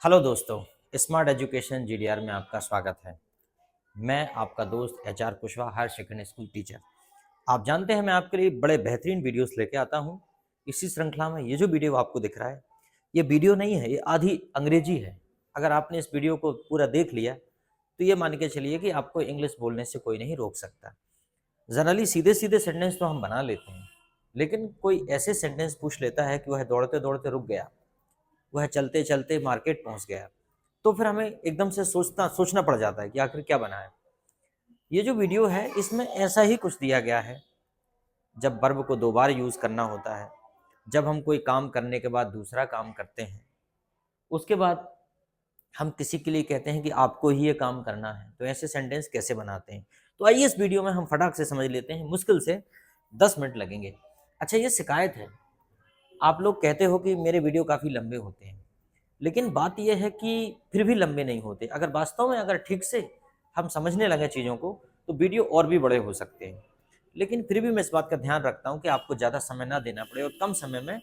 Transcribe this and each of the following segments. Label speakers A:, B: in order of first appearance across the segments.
A: Hello दोस्तों, smart education GDR में आपका स्वागत है। मैं आपका दोस्त HR Kushwaha, higher secondary school teacher. आप जानते हैं मैं आपके लिए बड़े बेहतरीन वीडियोस लेके आता हूं। इसी श्रृंखला में ये जो वीडियो आपको दिख रहा है, ये वीडियो नहीं है, ये आधी अंग्रेजी है। अगर आपने इस वीडियो को पूरा देख लिया तो ये मान के चलिए कि आपको इंग्लिश बोलने से कोई नहीं रोक सकता। जनरली सीधे सीधे सेंटेंस तो हम बना लेते हैं, लेकिन कोई ऐसे सेंटेंस पूछ लेता है कि वह दौड़ते दौड़ते रुक गया, वह चलते चलते मार्केट पहुंच गया, तो फिर हमें एकदम से सोचना पड़ जाता है कि आखिर क्या बना है। ये जो वीडियो है इसमें ऐसा ही कुछ दिया गया है। जब वर्ब को दो बार यूज करना होता है, जब हम कोई काम करने के बाद दूसरा काम करते हैं, उसके बाद हम किसी के लिए कहते हैं कि आपको ही ये काम करना है, तो ऐसे सेंटेंस कैसे बनाते हैं। तो आइए इस वीडियो में हम फटाक से समझ लेते हैं। मुश्किल से 10 मिनट लगेंगे। अच्छा, ये शिकायत है, आप लोग कहते हो कि मेरे वीडियो काफ़ी लंबे होते हैं, लेकिन बात यह है कि फिर भी लंबे नहीं होते। अगर वास्तव में अगर ठीक से हम समझने लगे चीज़ों को, तो वीडियो और भी बड़े हो सकते हैं। लेकिन फिर भी मैं इस बात का ध्यान रखता हूँ कि आपको ज़्यादा समय ना देना पड़े और कम समय में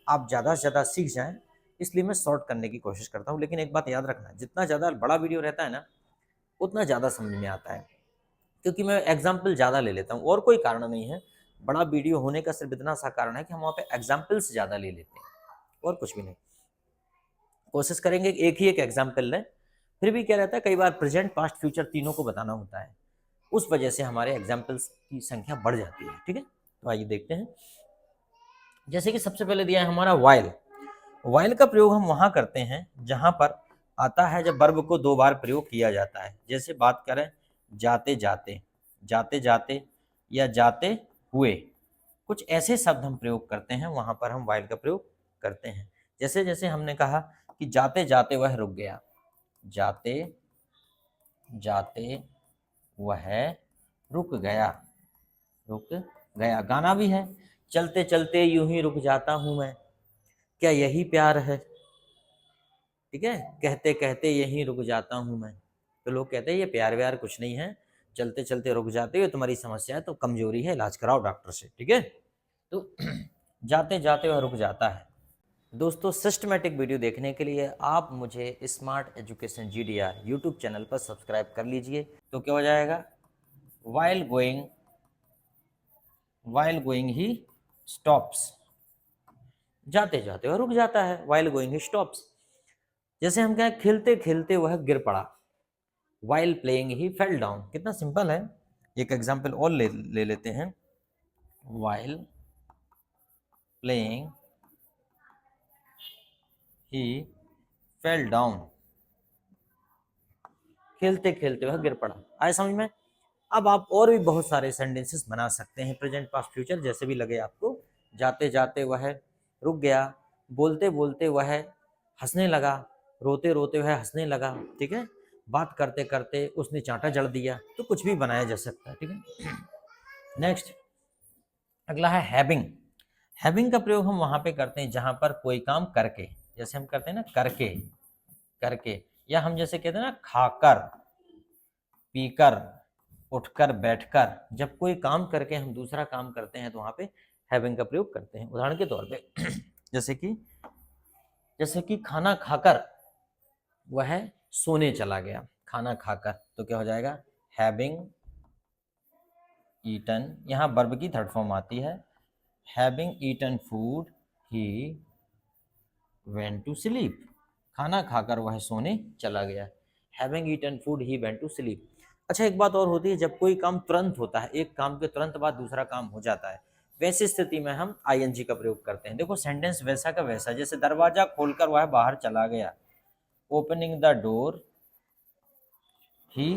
A: आप ज़्यादा से ज़्यादा सीख जाएं, इसलिए मैं शॉर्ट करने की कोशिश करता हूँ। लेकिन एक बात याद रखना, जितना ज़्यादा बड़ा वीडियो रहता है ना, उतना ज़्यादा समझ में आता है, क्योंकि मैं एग्जाम्पल ज़्यादा ले लेता हूँ और कोई कारण नहीं है। बड़ा वीडियो होने का सिर्फ इतना सा कारण है कि हम वहाँ पे एग्जाम्पल्स ज़्यादा ले लेते हैं, और कुछ भी नहीं। कोशिश करेंगे कि एक ही एक एग्जाम्पल लें। फिर भी क्या रहता है, कई बार प्रेजेंट पास्ट फ्यूचर तीनों को बताना होता है, उस वजह से हमारे एग्जाम्पल्स की संख्या बढ़ जाती है। ठीक है, तो आइए देखते हैं। जैसे कि सबसे पहले दिया है हमारा वाइल। वाइल का प्रयोग हम वहां करते हैं जहां पर आता है जब वर्ब को दो बार प्रयोग किया जाता है। जैसे बात करें जाते जाते, जाते जाते या जाते हुए, कुछ ऐसे शब्द हम प्रयोग करते हैं, वहां पर हम वाइल का प्रयोग करते हैं। जैसे जैसे हमने कहा कि जाते जाते वह रुक गया, जाते जाते वह रुक गया, रुक गया। गाना भी है, चलते चलते यूं ही रुक जाता हूं मैं, क्या यही प्यार है। ठीक है, कहते कहते यहीं रुक जाता हूं मैं, तो लोग कहते हैं ये प्यार व्यार कुछ नहीं है, चलते चलते रुक जाते हो, तुम्हारी समस्या है तो कमजोरी है, इलाज कराओ डॉक्टर से। ठीक है, तो जाते जाते वह रुक जाता है। दोस्तों, सिस्टमेटिक वीडियो देखने के लिए आप मुझे smart education GDR YouTube channel पर सब्सक्राइब कर लीजिए। तो क्या हो जाएगा, वाइल गोइंग, वाइल गोइंग ही स्टॉप्स, जाते जाते वह रुक जाता है, वाइल गोइंग ही स्टॉप्स। जैसे हम कहें खेलते खेलते वह गिर पड़ा, वाइल प्लेइंग ही फेल डाउन। कितना सिंपल है। एक एग्जाम्पल और ले लेते हैं। वाइल प्लेइंग ही फेल डाउन, खेलते खेलते वह गिर पड़ा। आए समझ में। अब आप और भी बहुत सारे सेंटेंसेस बना सकते हैं, प्रेजेंट पास्ट फ्यूचर जैसे भी लगे आपको। जाते जाते वह रुक गया, बोलते बोलते वह हंसने लगा, रोते रोते वह हंसने लगा। ठीक है, बात करते करते उसने चांटा जड़ दिया। तो कुछ भी बनाया जा सकता है। ठीक है, नेक्स्ट अगला है हैविंग। हैविंग का प्रयोग हम वहां पे करते हैं जहां पर कोई काम करके, जैसे हम करते हैं ना करके, करके, या हम जैसे कहते हैं ना खाकर, पीकर, उठकर, बैठकर। जब कोई काम करके हम दूसरा काम करते हैं तो वहां पे हैविंग का प्रयोग करते हैं। उदाहरण के तौर पे जैसे कि खाना खाकर वह सोने चला गया, खाना खाकर, तो क्या हो जाएगा, हैविंग ईटन। यहाँ वर्ब की थर्ड फॉर्म आती है, having eaten food he went to sleep. खाना खाकर वह सोने चला गया, having eaten food he went to sleep. अच्छा, एक बात और होती है, जब कोई काम तुरंत होता है, एक काम के तुरंत बाद दूसरा काम हो जाता है, वैसी स्थिति में हम आईएनजी का प्रयोग करते हैं। देखो सेंटेंस वैसा का वैसा, जैसे दरवाजा खोलकर वह बाहर चला गया, opening the door he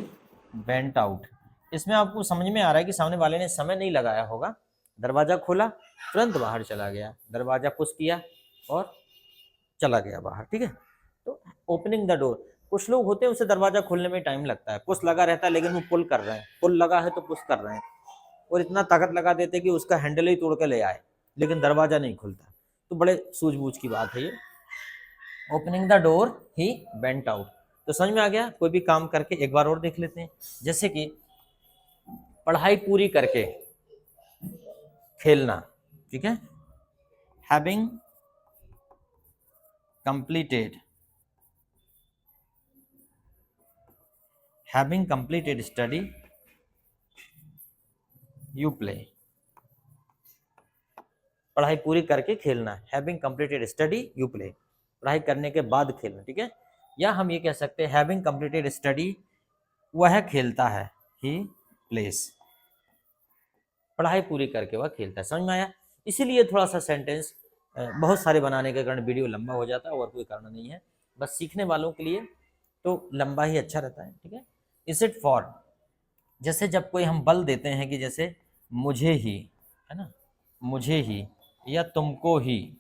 A: went out. इसमें आपको समझ में आ रहा है कि सामने वाले ने समय नहीं लगाया होगा। दरवाजा खोला, तुरंत बाहर चला गया, दरवाजा पुश किया और चला गया बाहर। ठीक है, तो ओपनिंग द डोर, कुछ लोग होते हैं उसे दरवाजा खोलने में टाइम लगता है, पुश लगा रहता है लेकिन वो पुल कर रहे हैं, पुल लगा है तो पुश कर रहे हैं, और इतना ताकत लगा देते हैं कि उसका हैंडल ही तोड़ के ले आए, लेकिन दरवाजा नहीं खुलता। तो बड़े सूझबूझ की बात है ये। Opening the door he went out, तो समझ में आ गया। कोई भी काम करके एक बार और देख लेते हैं। जैसे कि पढ़ाई पूरी करके खेलना। ठीक है, having completed having completed study you play, पढ़ाई पूरी करके खेलना, having completed study you play, पढ़ाई करने के बाद खेलना, ठीक है। या हम ये कह सकते हैं हैविंग कंप्लीटेड स्टडी, वह खेलता है, ही प्लेस, पढ़ाई पूरी करके वह खेलता है। समझ में आया? इसीलिए थोड़ा सा सेंटेंस बहुत सारे बनाने के कारण वीडियो लंबा हो जाता है, और कोई कारण नहीं है, बस सीखने वालों के लिए तो लंबा ही अच्छा रहता है, ठीक है। इज इट फॉर, जैसे जब कोई हम बल देते हैं कि जैसे मुझे ही, है ना, मुझे ही या तुमको ही,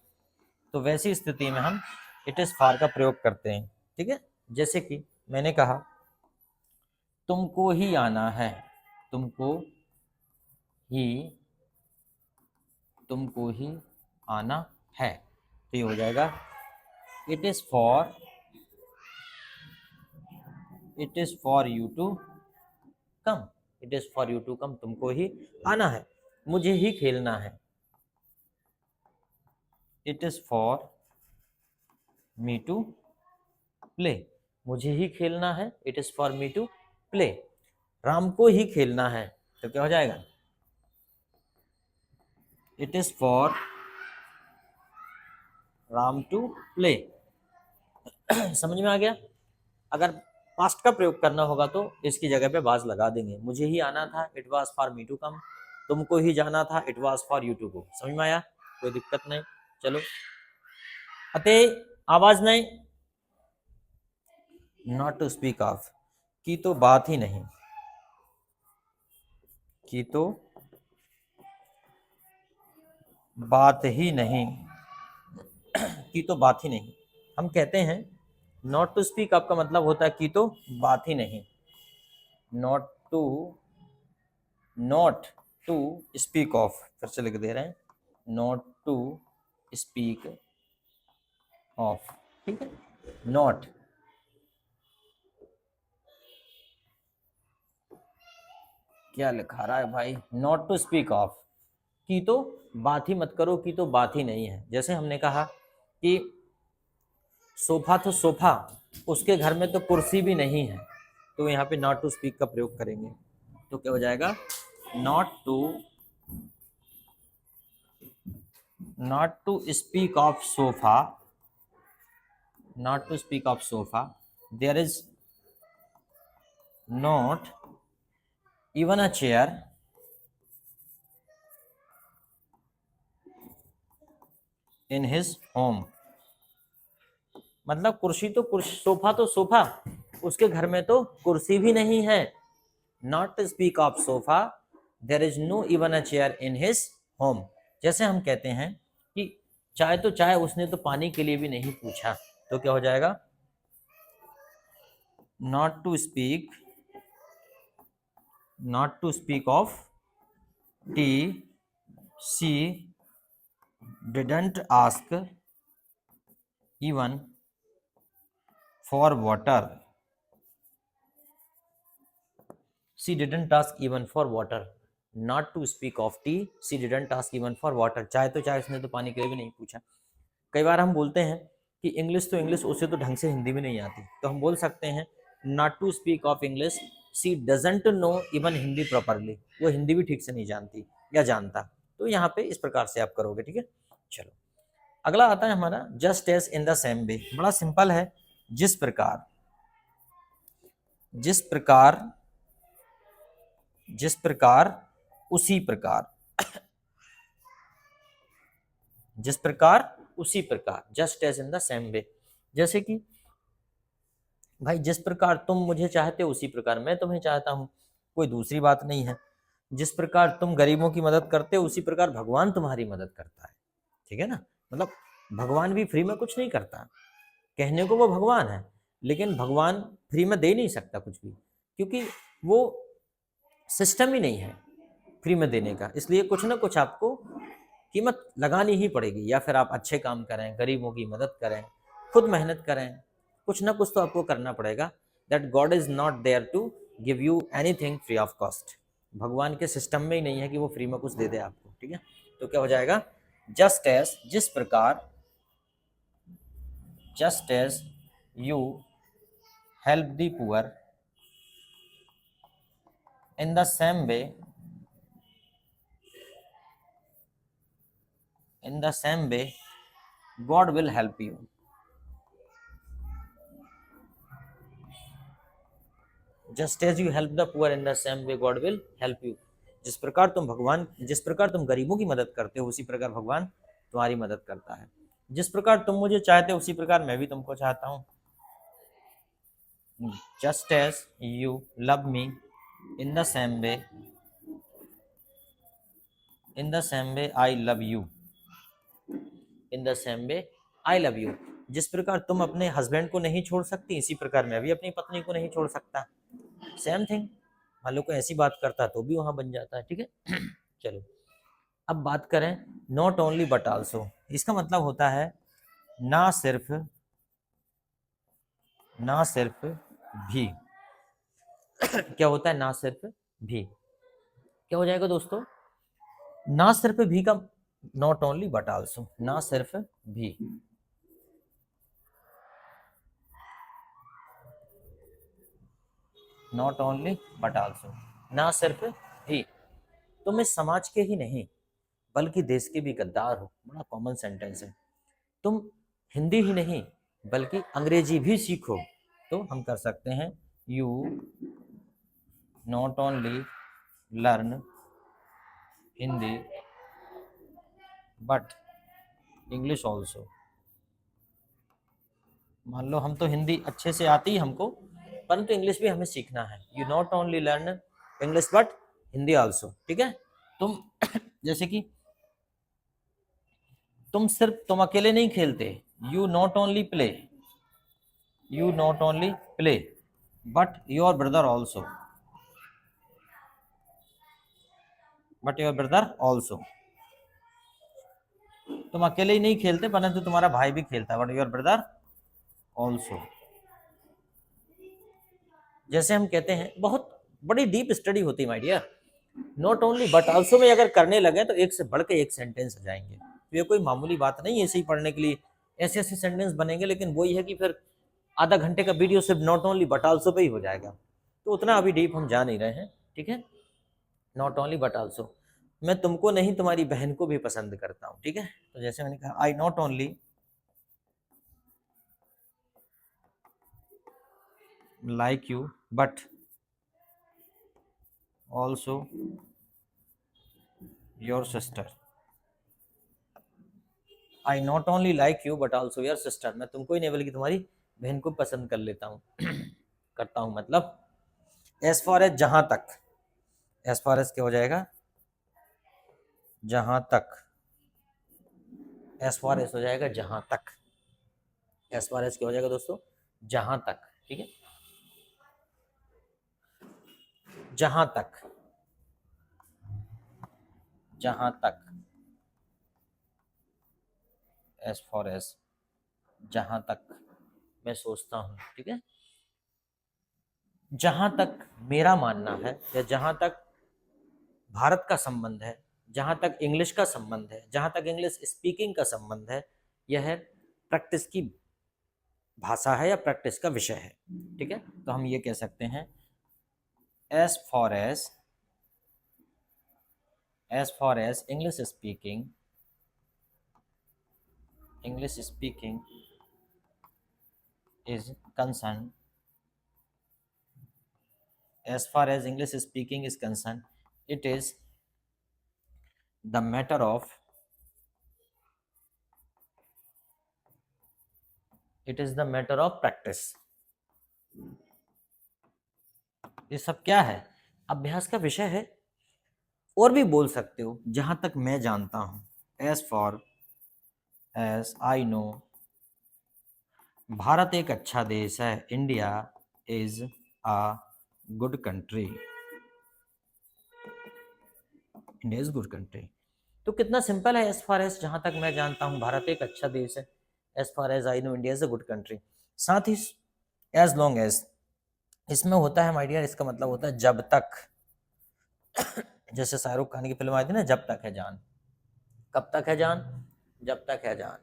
A: तो वैसी स्थिति में हम इट इज फॉर का प्रयोग करते हैं, ठीक है। जैसे कि मैंने कहा तुमको ही आना है, तुमको ही, तुमको ही आना है, तो ये हो जाएगा it is for you to come, it is for you to come, तुमको ही आना है, मुझे ही खेलना है, it is for me to play, मुझे ही खेलना है, it is for me to play, राम को ही खेलना है, तो क्या हो जाएगा it is for Ram to play. समझ में आ गया? अगर पास्ट का प्रयोग करना होगा तो इसकी जगह पे वाज लगा देंगे, मुझे ही आना था, it was for me to come, तुमको ही जाना था, it was for you to go. समझ में आया? कोई दिक्कत नहीं। चलो, अते आवाज नहीं, नॉट टू स्पीक ऑफ, की तो बात ही नहीं, की तो बात ही नहीं, की तो बात ही नहीं। हम कहते हैं नॉट टू स्पीक ऑफ का मतलब होता है की तो बात ही नहीं, नॉट टू स्पीक ऑफ, फिर से लिख दे रहे हैं, नॉट टू स्पीक ऑफ, ठीक है। नॉट, क्या लिखा रहा है भाई, नॉट टू स्पीक ऑफ, की तो बात ही मत करो, की तो बात ही नहीं है। जैसे हमने कहा कि सोफा तो सोफा, उसके घर में तो कुर्सी भी नहीं है, तो यहाँ पे नॉट टू स्पीक का प्रयोग करेंगे, तो क्या हो जाएगा not to speak of sofa, not to speak of sofa, there is not even a chair in his home, मतलब कुर्सी तो कुर्सी, सोफा तो सोफा, उसके घर में तो कुर्सी भी नहीं है। Not to speak of sofa, there is no even a chair in his home. जैसे हम कहते हैं कि चाय तो चाय, उसने तो पानी के लिए भी नहीं पूछा, तो क्या हो जाएगा not to speak of tea, she didn't ask even for water, she didn't ask even for water, not to speak of tea, she didn't ask even for water, चाय तो चाय, उसने तो पानी के लिए भी नहीं पूछा। कई बार हम बोलते हैं कि इंग्लिश तो इंग्लिश, उसे तो ढंग से हिंदी भी नहीं आती, तो हम बोल सकते हैं not to speak of English, she doesn't know even Hindi properly, वो हिंदी भी ठीक से नहीं जानती या जानता। तो यहाँ पे इस प्रकार से आप करोगे, ठीक है। चलो, अगला आता है हमारा just as in the same way, बड़ा सिंपल है, जिस प्रकार, जिस प्रकार, जिस प्रकार उसी प्रकार, जिस प्रकार उसी प्रकार, just as in the same way. जैसे कि भाई जिस प्रकार तुम मुझे चाहते हो उसी प्रकार मैं तुम्हें चाहता हूं, कोई दूसरी बात नहीं है। जिस प्रकार तुम गरीबों की मदद करते हो उसी प्रकार भगवान तुम्हारी मदद करता है, ठीक है ना। मतलब भगवान भी फ्री में कुछ नहीं करता, कहने को वो भगवान है, लेकिन भगवान फ्री में दे नहीं सकता कुछ भी, क्योंकि वो सिस्टम ही नहीं है फ्री में देने का। इसलिए कुछ ना कुछ आपको कीमत लगानी ही पड़ेगी, या फिर आप अच्छे काम करें, गरीबों की मदद करें, खुद मेहनत करें, कुछ ना कुछ तो आपको करना पड़ेगा। That God is not there to give you anything free of cost, भगवान के सिस्टम में ही नहीं है कि वो फ्री में कुछ दे दे आपको, ठीक है। तो क्या हो जाएगा जस्ट एज, जिस प्रकार, just as you help the poor, in the same way, in the same way God will help you. Just as you help the poor, in the same way God will help you. जिस प्रकार तुम गरीबों की मदद करते हो, उसी प्रकार भगवान तुम्हारी मदद करता है। जिस प्रकार तुम मुझे चाहते हो, उसी प्रकार मैं भी तुमको चाहता हूँ। Just as you love me, in the same way, in the same way I love you, in the same way I love you। जिस प्रकार तुम अपने हस्बैंड को नहीं छोड़ सकती, इसी प्रकार मैं भी अपनी पत्नी को नहीं छोड़ सकता। सेम थिंग, मान लो कोई ऐसी बात करता है तो भी वहां बन जाता है। ठीक है। चलो अब बात करें नॉट ओनली बट आल्सो। इसका मतलब होता है ना सिर्फ भी। क्या होता है ना सिर्फ भी? क्या हो जाएगा दोस्तों? ना सिर्फ भी का नॉट ओनली बट आल्सो, ना सिर्फ भी। नॉट ओनली बट आल्सो, ना सिर्फ भी। तुम इस समाज के ही नहीं बल्कि देश के भी गद्दार हो। बड़ा कॉमन सेंटेंस है। तुम हिंदी ही नहीं बल्कि अंग्रेजी भी सीखो तो हम कर सकते हैं you not only learn Hindi but English also. मान लो हम तो हिंदी अच्छे से आती है हमको, परंतु इंग्लिश भी हमें सीखना है। You not only learn English but Hindi also. ठीक है। तुम जैसे कि तुम अकेले नहीं खेलते। You not only play but your brother also, तुम अकेले ही नहीं खेलते परंतु तुम्हारा भाई भी खेलता है, बट योर ब्रदर ऑल्सो। जैसे हम कहते हैं, बहुत बड़ी डीप स्टडी होती है my dear. Not only but also में अगर करने लगे तो एक से बढ़ के एक सेंटेंस आ जाएंगे। तो ये कोई मामूली बात नहीं है ऐसे ही पढ़ने के लिए ऐसे ऐसे सेंटेंस बनेंगे, लेकिन वही है कि फिर आधा घंटे का वीडियो सिर्फ नॉट ओनली बट आल्सो पे ही हो जाएगा। तो उतना अभी डीप हम जा नहीं रहे हैं। ठीक है। नॉट ओनली बट आल्सो, मैं तुमको नहीं तुम्हारी बहन को भी पसंद करता हूँ। ठीक है। तो जैसे मैंने कहा I not only like you but also your sister. I not only like you but also your sister, मैं तुमको ही नहीं बल्कि तुम्हारी बहन को पसंद कर लेता हूँ। करता हूँ मतलब एज फॉर एज, जहां तक। एज फॉर एज क्या हो जाएगा? जहां तक। एज फॉर एज हो जाएगा जहां तक। एज फॉर एज क्या हो जाएगा दोस्तों? जहां तक। ठीक है। जहां तक, जहां तक। एज फॉर एज जहां तक मैं सोचता हूँ। ठीक है। जहां तक मेरा मानना है या जहां तक भारत का संबंध है, जहां तक इंग्लिश का संबंध है, जहां तक इंग्लिश स्पीकिंग का संबंध है, यह प्रैक्टिस की भाषा है या प्रैक्टिस का विषय है। ठीक है। तो हम ये कह सकते हैं as far as English speaking is concern, as far as English speaking is concerned, it is the matter of practice। ये सब क्या है? अभ्यास का विषय है। और भी बोल सकते हो, जहां तक मैं जानता हूं। as far as I know, Bharat एक अच्छा देश है। India is a good country, India is good country. तो कितना सिंपल है। एज फार एज, जहां तक मैं जानता हूं भारत एक अच्छा देश है। As far as I know India is a good country. साथ ही एज लॉन्ग एज इसमें होता है माय डियर, इसका मतलब होता है जब तक। जैसे शाहरुख खान की फिल्म आई थी ना, जब तक है जान। कब तक है जान? जब तक है जान।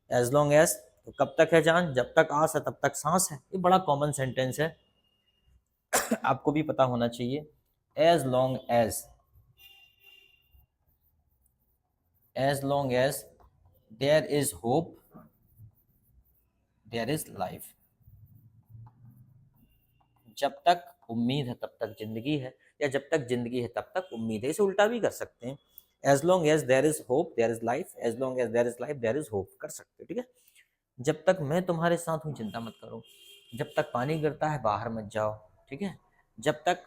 A: एज लॉन्ग एज तो कब तक है जान? जब तक आस है तब तक सांस है। ये बड़ा कॉमन सेंटेंस है। आपको भी पता होना चाहिए, as long as there is hope there is life. जब तक उम्मीद है तब तक जिंदगी है, या जब तक जिंदगी है तब तक उम्मीद है। इसे उल्टा भी कर सकते हैं, as long as there is hope there is life, as long as there is life there is hope कर सकते हो, ठीक है। जब तक मैं तुम्हारे साथ हूँ चिंता मत करो, जब तक पानी गिरता है बाहर मत जाओ, ठीक है। जब तक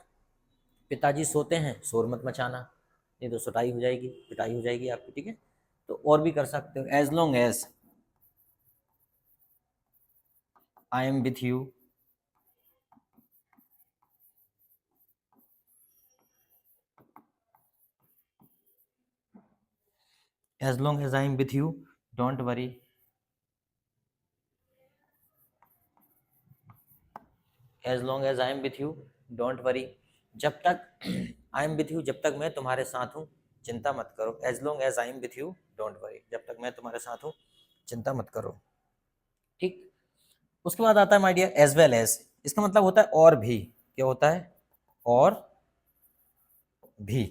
A: पिताजी सोते हैं शोर मत मचाना, नहीं तो सुताई हो जाएगी, पिटाई हो जाएगी आपकी, ठीक है। तो और भी कर सकते हो, as long as I am with you, as long as I am with you don't worry, as long as I am with you don't worry. जब तक आई एम विथ यू, जब तक मैं तुम्हारे साथ हूँ चिंता मत करो, as long as I am with you don't worry, जब तक मैं तुम्हारे साथ हूँ चिंता मत करो, ठीक। उसके बाद आता है my dear as well as. इसका मतलब होता है और भी, क्या होता है, और भी,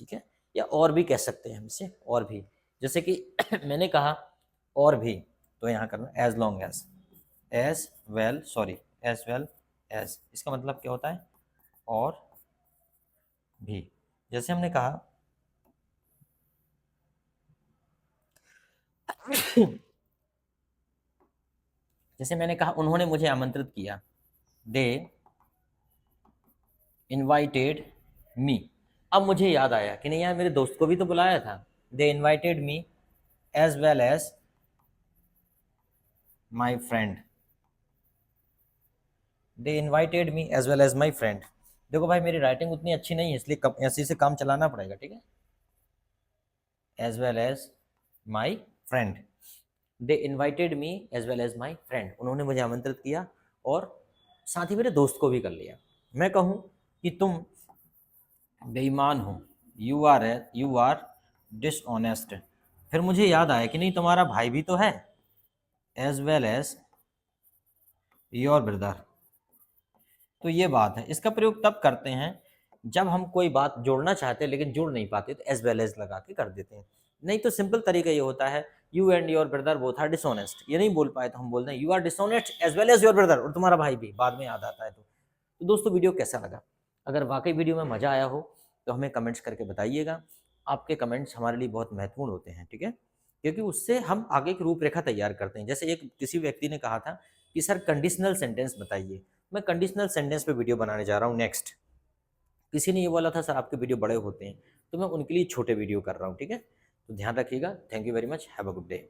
A: ठीक है। या और भी कह सकते हैं हम इसे, और भी। जैसे कि मैंने कहा और भी, तो यहाँ करना as long as well, sorry as well as, इसका मतलब क्या होता है, और भी। जैसे हमने कहा जैसे मैंने कहा उन्होंने मुझे आमंत्रित किया, दे इनवाइटेड मी। अब मुझे याद आया कि नहीं यार मेरे दोस्त को भी तो बुलाया था, they invited me as well as my friend, they invited me as well as my friend. देखो भाई मेरी राइटिंग उतनी अच्छी नहीं है, इसलिए ऐसे से काम चलाना पड़ेगा, ठीक है। As well as my friend, they invited me as well as my friend, उन्होंने मुझे आमंत्रित किया और साथ ही मेरे दोस्त को भी कर लिया। मैं कहूँ कि तुम बेईमान हो, यू आर डिसऑनेस्ट, फिर मुझे याद आया कि नहीं तुम्हारा भाई भी तो है, as well as your brother. तो ये बात है, इसका प्रयोग तब करते हैं जब हम कोई बात जोड़ना चाहते हैं लेकिन जोड़ नहीं पाते, तो एज वेल एज लगा के कर देते हैं। नहीं तो सिंपल तरीका ये होता है, you and your brother both are dishonest, ये नहीं बोल पाए तो हम बोलते हैं you are dishonest as well as your brother, और तुम्हारा भाई भी, बाद में याद आता है। तो दोस्तों वीडियो कैसा लगा, अगर वाकई वीडियो में मजा आया हो तो हमें कमेंट्स करके बताइएगा। आपके कमेंट्स हमारे लिए बहुत महत्वपूर्ण होते हैं, ठीक है, क्योंकि उससे हम आगे की रूपरेखा तैयार करते हैं। जैसे एक किसी व्यक्ति ने कहा था कि सर कंडीशनल सेंटेंस बताइए, मैं कंडीशनल सेंटेंस पे वीडियो बनाने जा रहा हूँ नेक्स्ट। किसी ने ये बोला था सर आपके वीडियो बड़े होते हैं, तो मैं उनके लिए छोटे वीडियो कर रहा हूँ, ठीक है। तो ध्यान रखिएगा, thank you very much, have a good day.